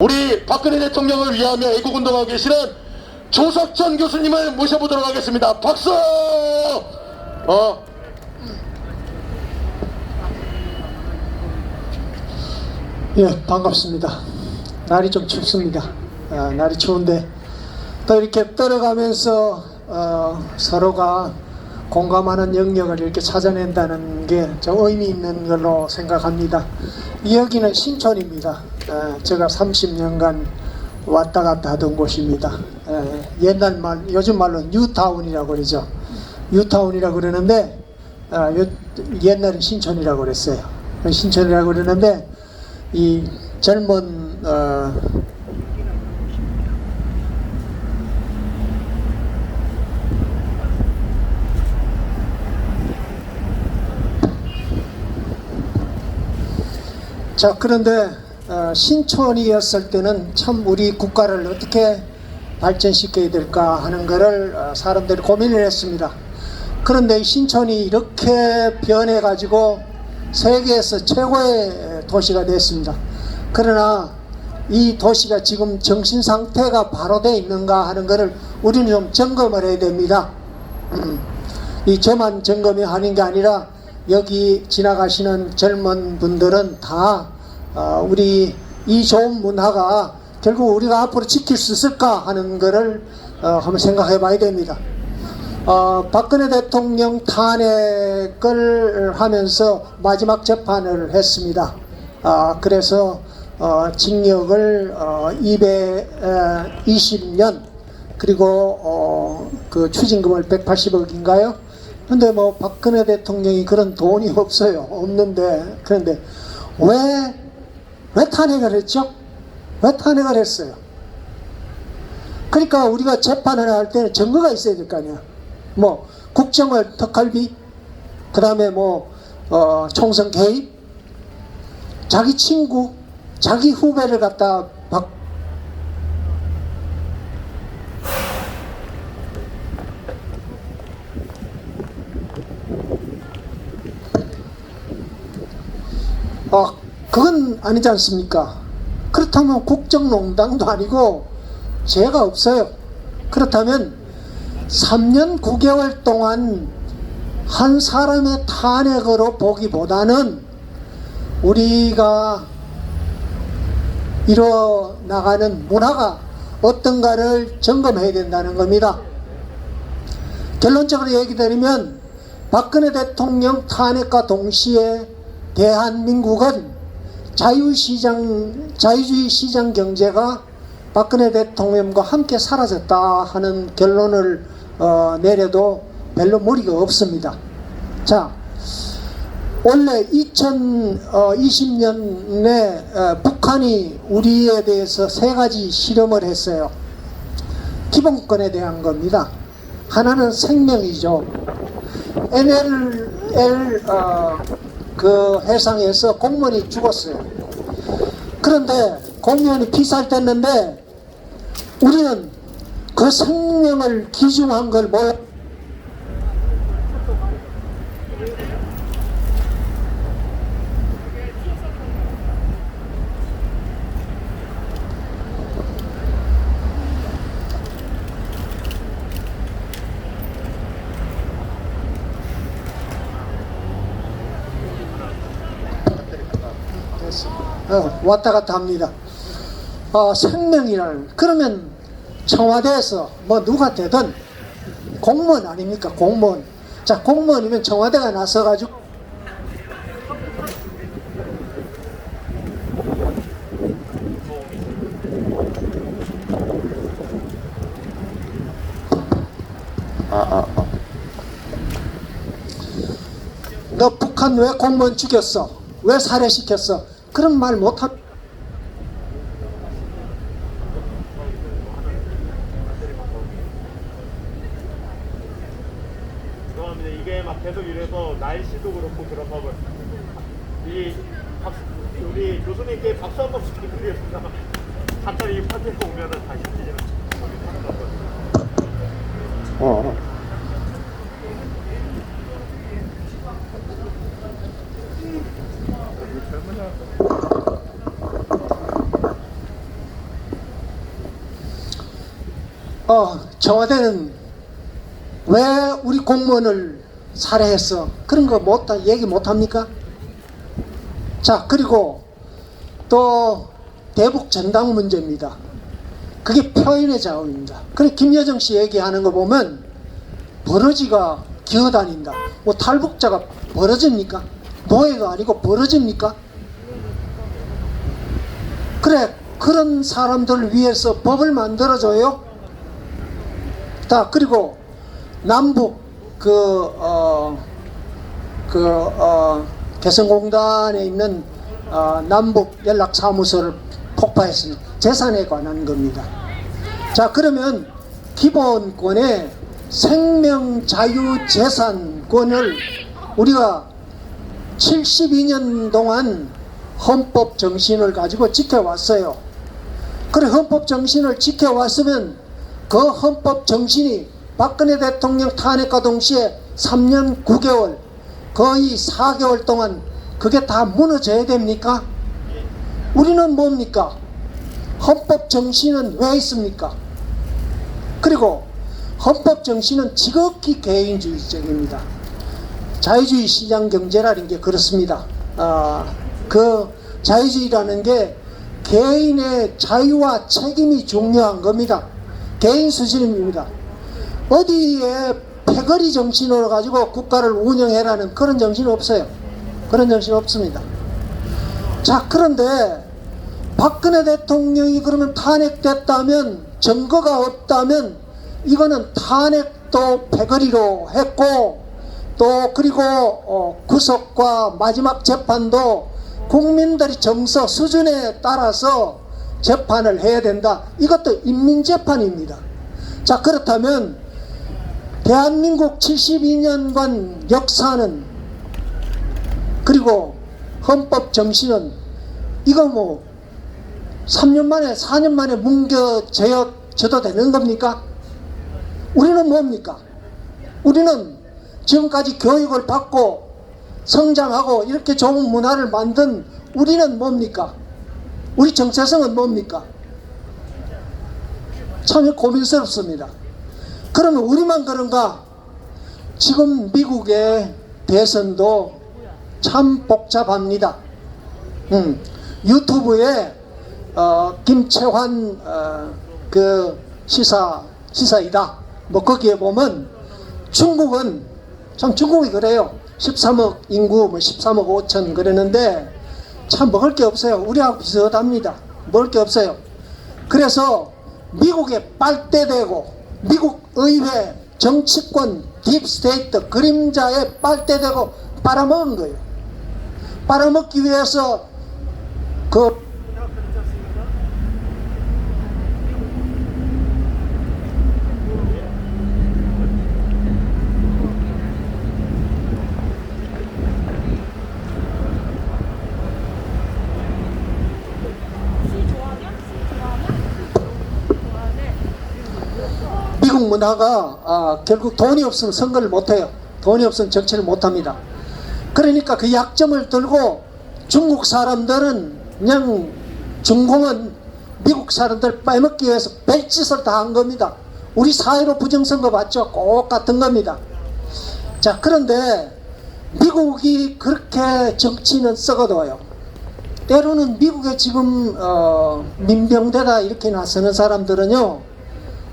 우리 박근혜 대통령을 위하며 애국운동하고 계시는 조석천 교수님을 모셔보도록 하겠습니다. 박수! 예, 반갑습니다. 날이 좀 춥습니다. 날이 추운데 또 이렇게 떨어가면서 서로가 공감하는 영역을 이렇게 찾아낸다는 게 좀 의미 있는 걸로 생각합니다. 여기는 신촌입니다. 제가 30년간 왔다 갔다 하던 곳입니다. 옛날 말, 요즘 말로 뉴타운이라고 그러죠. 뉴타운이라고 그러는데 옛날엔 신촌이라고 그랬어요. 신촌이라고 그러는데 이 젊은 자, 그런데 신촌이었을 때는 참 우리 국가를 어떻게 발전시켜야 될까 하는 거를 사람들이 고민을 했습니다. 그런데 신촌이 이렇게 변해 가지고 세계에서 최고의 도시가 됐습니다. 그러나 이 도시가 지금 정신 상태가 바로 돼 있는가 하는 것을 우리는 좀 점검을 해야 됩니다. 이 저만 점검이 하는 게 아니라 여기 지나가시는 젊은 분들은 다 우리 이 좋은 문화가 결국 우리가 앞으로 지킬 수 있을까 하는 것을 한번 생각해 봐야 됩니다. 박근혜 대통령 탄핵을 하면서 마지막 재판을 했습니다. 그래서 징역을 220년 그리고 그 추징금을 180억인가요? 근데 뭐 박근혜 대통령이 그런 돈이 없어요. 없는데 그런데 왜 탄핵을 했죠? 왜 탄핵을 했어요? 그러니까 우리가 재판을 할 때는 증거가 있어야 될 거 아니야. 뭐 국정을 턱갈비, 그 다음에 뭐 총선 개입, 자기 친구, 자기 후배를 갖다 그건 아니지 않습니까? 그렇다면 국정농단도 아니고 죄가 없어요. 그렇다면 3년 9개월 동안 한 사람의 탄핵으로 보기보다는 우리가 이뤄나가는 문화가 어떤가를 점검해야 된다는 겁니다. 결론적으로 얘기드리면 박근혜 대통령 탄핵과 동시에 대한민국은 자유주의 시장 경제가 박근혜 대통령과 함께 사라졌다 하는 결론을 내려도 별로 무리가 없습니다. 자, 원래 2020년에 북한이 우리에 대해서 세 가지 실험을 했어요. 기본권에 대한 겁니다. 하나는 생명이죠. NLL 그 해상에서 공무원이 죽었어요. 그런데 공무원이 피살됐는데 우리는 그 생명을 기준한 걸 왔다 갔다 합니다. 생명이라는, 그러면 청와대에서 뭐 누가 되든 공무원 아닙니까? 공무원. 자, 공무원이면 청와대가 나서가지고 너 북한 왜 공무원 죽였어? 왜 살해시켰어? 그런 말 못하. 죄송합니다. 이게 막 계속 이래서 날씨도 그렇고 그래서 우리 교수님께 박수 한 번 부탁드리겠습니다. 잠깐 이 파트에 오면은 다시 시즌을 하는 거고요. 청와대는 왜 우리 공무원을 살해했어? 그런 거 얘기 못합니까? 자, 그리고 또 대북 전당 문제입니다. 그게 표현의 자유입니다. 그래, 김여정 씨 얘기하는 거 보면 버러지가 기어다닌다. 뭐 탈북자가 버러집니까? 노예가 아니고 버러집니까? 그래, 그런 사람들을 위해서 법을 만들어줘요. 자, 그리고 남북 개성공단에 있는 남북 연락사무소를 폭파했습니다. 재산에 관한 겁니다. 자, 그러면 기본권의 생명자유재산권을 우리가 72년 동안 헌법 정신을 가지고 지켜왔어요. 그래, 헌법 정신을 지켜왔으면 그 헌법 정신이 박근혜 대통령 탄핵과 동시에 3년 9개월 거의 4개월 동안 그게 다 무너져야 됩니까? 우리는 뭡니까? 헌법 정신은 왜 있습니까? 그리고 헌법 정신은 지극히 개인주의적입니다. 자유주의 시장 경제라는 게 그렇습니다. 그 자유주의라는 게 개인의 자유와 책임이 중요한 겁니다. 개인 수준입니다. 어디에 패거리 정신으로 가지고 국가를 운영해라는 그런 정신은 없어요. 그런 정신 없습니다. 자, 그런데 박근혜 대통령이 그러면 탄핵됐다면, 증거가 없다면 이거는 탄핵도 패거리로 했고, 또 그리고 구속과 마지막 재판도 국민들이 정서 수준에 따라서 재판을 해야 된다. 이것도 인민재판입니다. 자, 그렇다면 대한민국 72년간 역사는, 그리고 헌법 정신은 이거 뭐 3년 만에 4년 만에 뭉겨져도 되는 겁니까? 우리는 뭡니까? 우리는 지금까지 교육을 받고 성장하고 이렇게 좋은 문화를 만든 우리는 뭡니까? 우리 정체성은 뭡니까? 참 고민스럽습니다. 그러면 우리만 그런가? 지금 미국의 대선도 참 복잡합니다. 유튜브에 김채환 그 시사이다. 뭐 거기에 보면 중국은 참 중국이 그래요. 13억 인구 뭐 13억 5천 그랬는데 참 먹을 게 없어요. 우리하고 비슷합니다. 먹을 게 없어요. 그래서 미국에 빨대대고 미국 의회 정치권 딥스테이트 그림자에 빨대대고 빨아먹은 거예요. 빨아먹기 위해서 미국 문화가 결국 돈이 없으면 선거를 못해요. 돈이 없으면 정치를 못합니다. 그러니까 그 약점을 들고 중국 사람들은 그냥 중공은 미국 사람들 빼먹기 위해서 별짓을 다 한 겁니다. 우리 사회로 부정선거 봤죠? 꼭 같은 겁니다. 자, 그런데 미국이 그렇게 정치는 썩어둬요. 때로는 미국에 지금 민병대다 이렇게 나서는 사람들은요,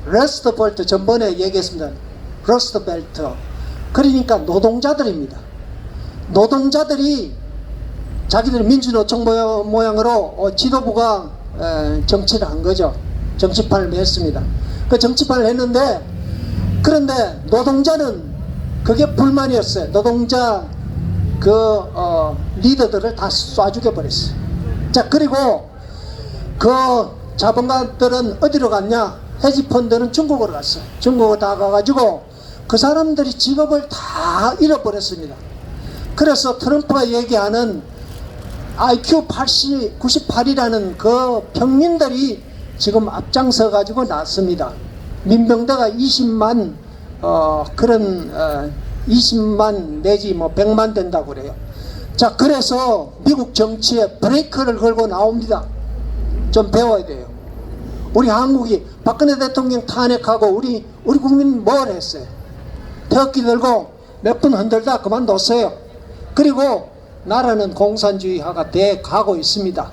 러스트벨트 전번에 얘기했습니다. 러스트벨트, 그러니까 노동자들입니다. 노동자들이 자기들 민주노총 모양으로 지도부가 정치를 한 거죠. 정치판을 냈습니다. 그 정치판을 했는데, 그런데 노동자는 그게 불만이었어요. 노동자 리더들을 다 쏴 죽여버렸어요. 자, 그리고 그 자본가들은 어디로 갔냐? 헤지펀드는 중국으로 갔어요. 중국으로 다 가가지고 그 사람들이 직업을 다 잃어버렸습니다. 그래서 트럼프가 얘기하는 IQ 98이라는 그 평민들이 지금 앞장서 가지고 났습니다. 민병대가 20만 20만 내지 뭐 100만 된다고 그래요. 자, 그래서 미국 정치에 브레이크를 걸고 나옵니다. 좀 배워야 돼요. 우리 한국이 박근혜 대통령 탄핵하고 우리 국민 뭘 했어요? 태극기 들고 몇 분 흔들다 그만뒀어요. 그리고 나라는 공산주의화가 돼 가고 있습니다.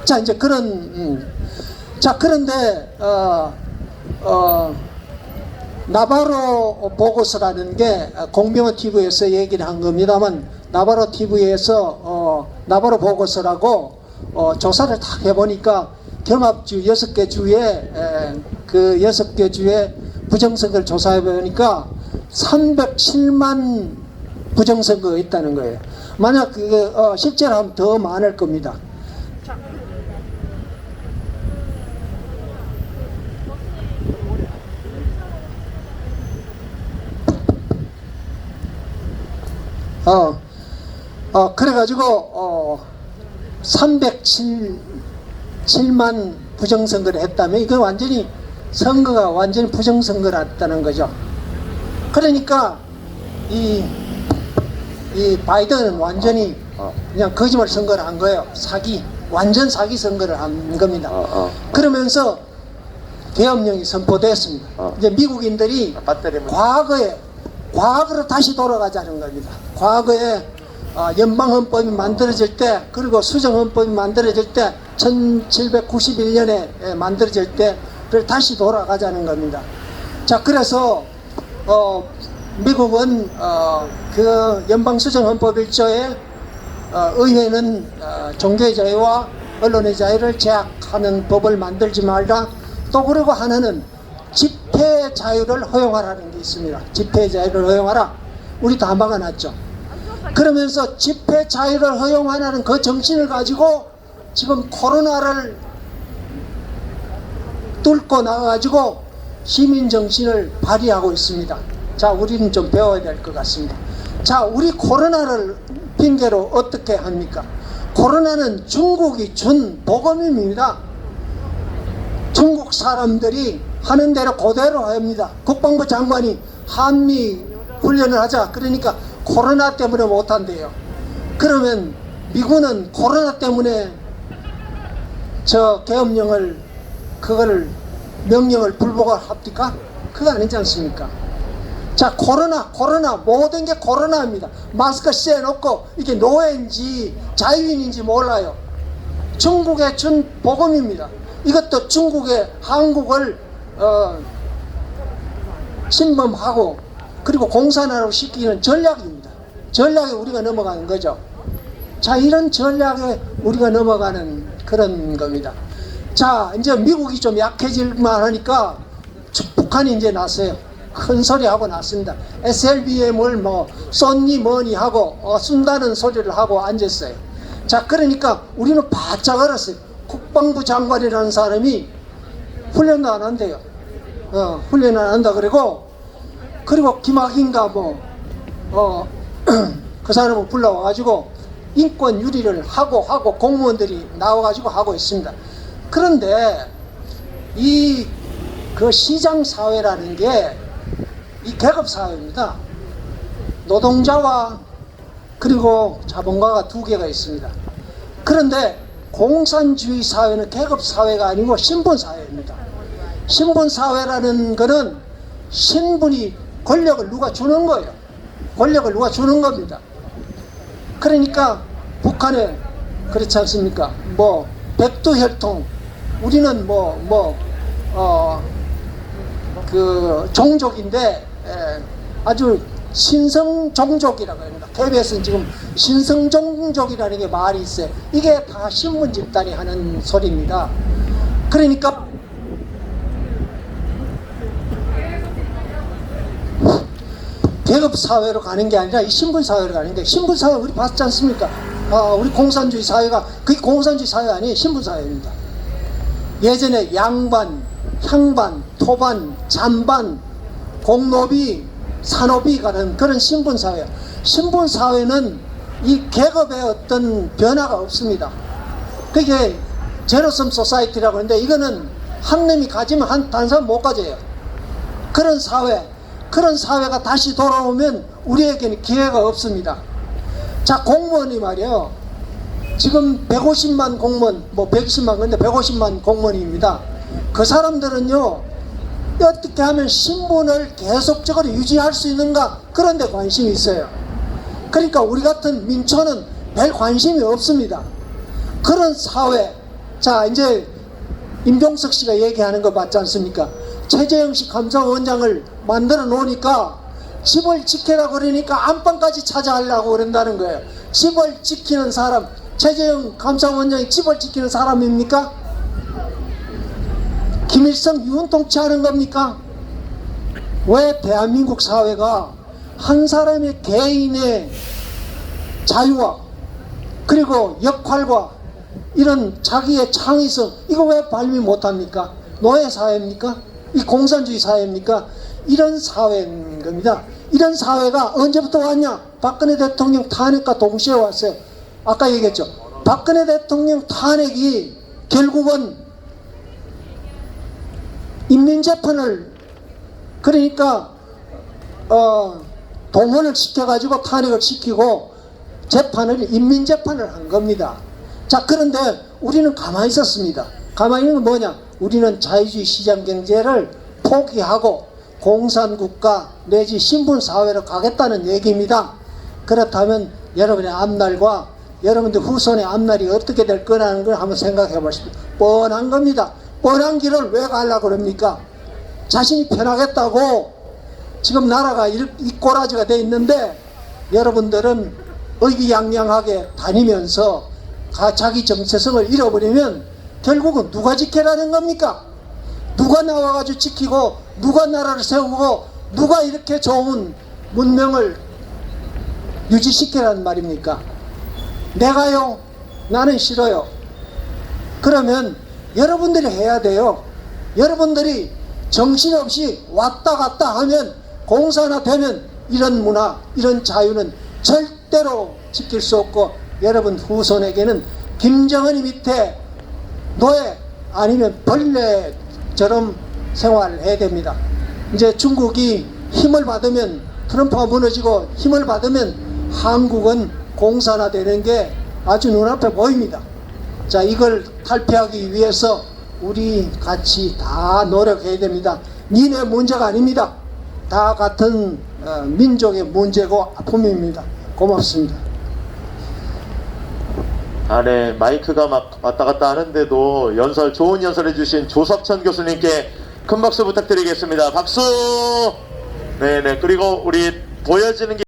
자, 이제 자, 그런데 나바로 보고서라는 게 공병호 TV에서 얘기를 한 겁니다만, 나바로 TV에서 나바로 보고서라고 조사를 딱 해보니까 경합주 6개 주에 그 6개 주에 부정선거를 조사해보니까 307만 부정선거가 있다는 거예요. 만약 그게 실제로 하면 더 많을 겁니다. 그래가지고 307만 부정선거를 했다면 이거 완전히 선거가 완전히 부정선거였다는 거죠. 그러니까 이 바이든은 완전히 그냥 거짓말 선거를 한 거예요. 완전 사기 선거를 한 겁니다. 그러면서 계엄령이 선포됐습니다. 이제 미국인들이 과거로 다시 돌아가자는 겁니다. 과거에 연방헌법이 만들어질 때, 그리고 수정헌법이 만들어질 때, 1791년에 만들어질 때를 다시 돌아가자는 겁니다. 자, 그래서 미국은 그 연방수정헌법 1조에 의회는 종교의 자유와 언론의 자유를 제약하는 법을 만들지 말라. 또 그리고 하나는 집회 자유를 허용하라는 게 있습니다. 집회 자유를 허용하라. 우리 다 막아놨죠. 그러면서 집회 자유를 허용하라는 그 정신을 가지고 지금 코로나를 뚫고 나가가지고 시민 정신을 발휘하고 있습니다. 자, 우리는 좀 배워야 될 것 같습니다. 자, 우리 코로나를 핑계로 어떻게 합니까? 코로나는 중국이 준 복음입니다. 중국 사람들이 하는 대로 그대로 합니다. 국방부 장관이 한미 훈련을 하자 그러니까 코로나 때문에 못한대요. 그러면 미군은 코로나 때문에 저 계엄령을 명령을 불복을 합니까? 그거 아니지 않습니까? 자, 코로나 모든 게 코로나입니다. 마스크 씌워놓고 이게 노예인지 자유인인지 몰라요. 중국에 준 복음입니다. 이것도 중국의 한국을 침범하고 그리고 공산화로 시키는 전략입니다. 전략에 우리가 넘어가는 거죠. 자, 이런 전략에 우리가 넘어가는 그런 겁니다. 자, 이제 미국이 좀 약해질만 하니까 북한이 이제 났어요. 큰 소리 하고 났습니다. SLBM을 뭐 쏜니 뭐니 하고 쏜다는 소리를 하고 앉았어요. 자, 그러니까 우리는 바짝 알았어요. 국방부 장관이라는 사람이 훈련도 안 한대요. 훈련을 안 한다 그리고 김학인가 그 사람을 불러와가지고 인권 유리를 하고 공무원들이 나와가지고 하고 있습니다. 그런데 그 시장 사회라는 게 이 계급 사회입니다. 노동자와 그리고 자본가가 두 개가 있습니다. 그런데 공산주의 사회는 계급 사회가 아니고 신분 사회입니다. 신분 사회라는 거는 신분이 권력을 누가 주는 거예요. 권력을 누가 주는 겁니다. 그러니까 북한에 그렇지 않습니까? 백두혈통, 우리는 그 종족인데 아주 신성종족이라고 합니다. KBS는 지금 신성종족이라는 게 말이 있어요. 이게 다 신문 집단이 하는 소리입니다. 그러니까 계급 사회로 가는 게 아니라 이 신분 사회로 가는데, 신분 사회 우리 봤지 않습니까? 우리 공산주의 사회가 그게 공산주의 사회 아니에요. 신분 사회입니다. 예전에 양반, 향반, 토반, 잔반, 공노비, 산업이 가는 그런 신분 사회. 신분 사회는 이 계급의 어떤 변화가 없습니다. 그게 제로섬 소사이티라고 하는데, 이거는 한 놈이 가지면 다른 사람 못 가져요. 그런 사회가 다시 돌아오면 우리에게는 기회가 없습니다. 자, 공무원이 말이에요. 지금 150만 공무원, 120만, 근데 150만 공무원입니다. 그 사람들은요, 어떻게 하면 신분을 계속적으로 유지할 수 있는가, 그런 데 관심이 있어요. 그러니까 우리 같은 민초는 별 관심이 없습니다. 그런 사회, 자 이제 임종석 씨가 얘기하는 거 맞지 않습니까? 최재형식 감사원장을 만들어 놓으니까 집을 지켜라 그러니까 안방까지 찾아가려고 그런다는 거예요. 집을 지키는 사람, 최재형 감사원장이 집을 지키는 사람입니까? 김일성 유은통치하는 겁니까? 왜 대한민국 사회가 한 사람의 개인의 자유와 그리고 역할과 이런 자기의 창의성, 이거 왜 발휘 못합니까? 노예사회입니까? 이 공산주의 사회입니까? 이런 사회인 겁니다. 이런 사회가 언제부터 왔냐? 박근혜 대통령 탄핵과 동시에 왔어요. 아까 얘기했죠. 박근혜 대통령 탄핵이 결국은 인민재판을, 그러니까 동원을 시켜가지고 탄핵을 시키고 재판을 인민재판을 한 겁니다. 자, 그런데 우리는 가만히 있었습니다. 가만히 있는 건 뭐냐? 우리는 자유주의 시장경제를 포기하고 공산국가 내지 신분사회로 가겠다는 얘기입니다. 그렇다면 여러분의 앞날과 여러분들 후손의 앞날이 어떻게 될 거라는 걸 한번 생각해 보십시오. 뻔한 겁니다. 뻔한 길을 왜 가려고 그럽니까? 자신이 편하겠다고 지금 나라가 이 꼬라지가 돼 있는데 여러분들은 의기양양하게 다니면서 자기 정체성을 잃어버리면 결국은 누가 지켜라는 겁니까? 누가 나와가지고 지키고 누가 나라를 세우고 누가 이렇게 좋은 문명을 유지시키라는 말입니까? 내가요? 나는 싫어요. 그러면 여러분들이 해야 돼요. 여러분들이 정신없이 왔다 갔다 하면 공산화되면 이런 문화, 이런 자유는 절대로 지킬 수 없고 여러분 후손에게는 김정은이 밑에 노예 아니면 벌레처럼 생활을 해야 됩니다. 이제 중국이 힘을 받으면, 트럼프가 무너지고 힘을 받으면 한국은 공산화되는 게 아주 눈앞에 보입니다. 자, 이걸 탈피하기 위해서 우리 같이 다 노력해야 됩니다. 니네 문제가 아닙니다. 다 같은 민족의 문제고 아픔입니다. 고맙습니다. 네, 마이크가 막 왔다 갔다 하는데도 좋은 연설 해주신 조석천 교수님께 큰 박수 부탁드리겠습니다. 박수! 네네, 그리고 우리 보여지는 게